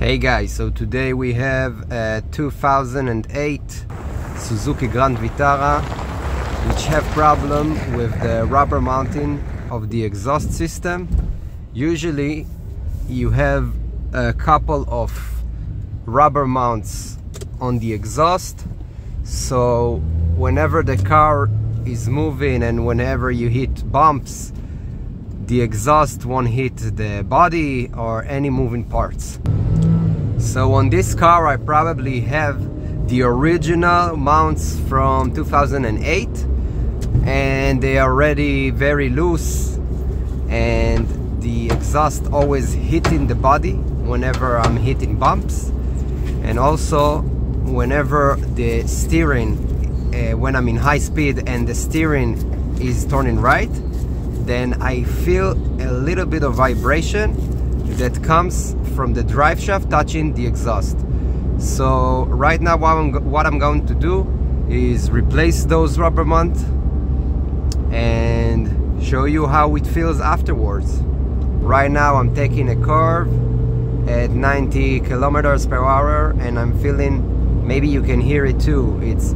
Hey guys, so today we have a 2008 Suzuki Grand Vitara which have problem with the rubber mounting of the exhaust system. Usually you have a couple of rubber mounts on the exhaust, so whenever the car is moving and whenever you hit bumps, the exhaust won't hit the body or any moving parts. So on this car I probably have the original mounts from 2008 and they are already very loose, and the exhaust always hitting the body whenever I'm hitting bumps, and also whenever the steering, when I'm in high speed and the steering is turning right, then I feel a little bit of vibration that comes from the drive shaft touching the exhaust. So right now what I'm going to do is replace those rubber mounts and show you how it feels afterwards. Right now I'm taking a curve at 90 kilometers per hour and I'm feeling, maybe you can hear it too, it's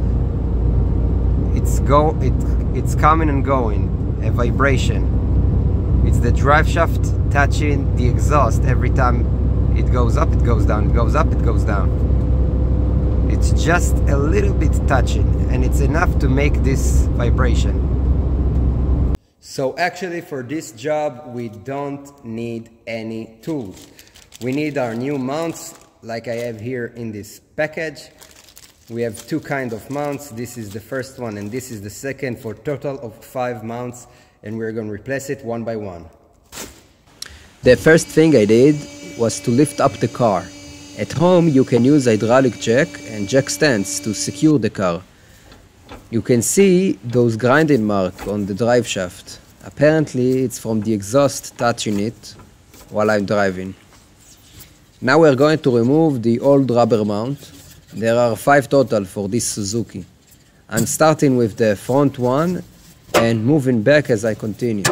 coming and going, a vibration. It's the drive shaft touching the exhaust. Every time it goes up, it goes down, it goes up, it goes down. It's just a little bit touching and it's enough to make this vibration. So actually for this job we don't need any tools. We need our new mounts like I have here in this package. We have two kinds of mounts. This is the first one and this is the second, for a total of 5 mounts, and we're going to replace it one by one. The first thing I did was to lift up the car. At home you can use hydraulic jack and jack stands to secure the car. You can see those grinding marks on the drive shaft. Apparently it's from the exhaust touching it while I'm driving. Now we're going to remove the old rubber mount. There are 5 total for this Suzuki. I'm starting with the front one and moving back as I continue.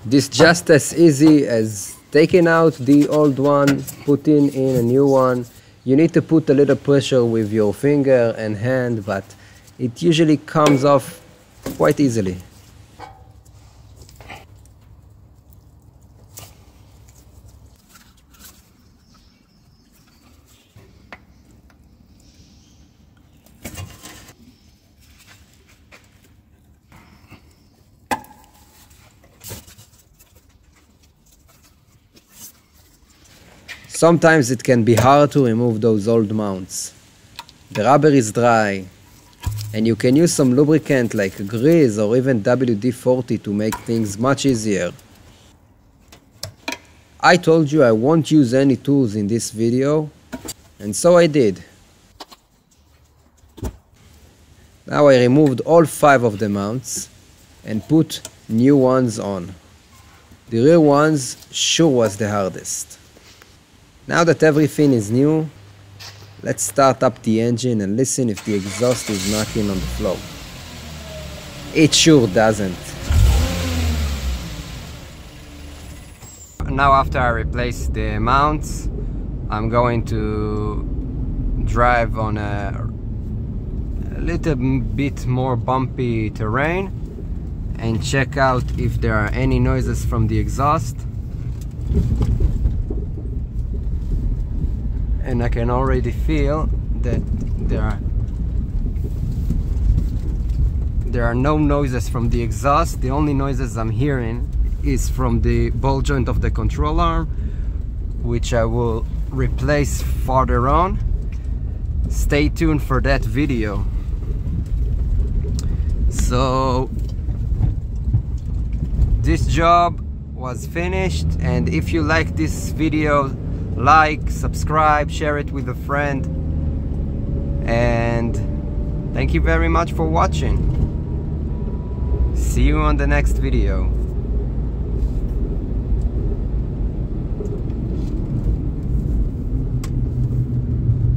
This just as easy as taking out the old one, putting in a new one. You need to put a little pressure with your finger and hand, but it usually comes off quite easily. Sometimes it can be hard to remove those old mounts. The rubber is dry, and you can use some lubricant like grease or even WD-40 to make things much easier. I told you I won't use any tools in this video, and so I did. Now I removed all 5 of the mounts and put new ones on. The rear ones sure was the hardest. Now that everything is new, let's start up the engine and listen if the exhaust is knocking on the floor. It sure doesn't. Now after I replace the mounts, I'm going to drive on a little bit more bumpy terrain and check out if there are any noises from the exhaust. And I can already feel that there are no noises from the exhaust. The only noises I'm hearing is from the ball joint of the control arm, which I will replace farther on. Stay tuned for that video. So this job was finished, and if you like this video, like, subscribe, share it with a friend, and thank you very much for watching. See you on the next video.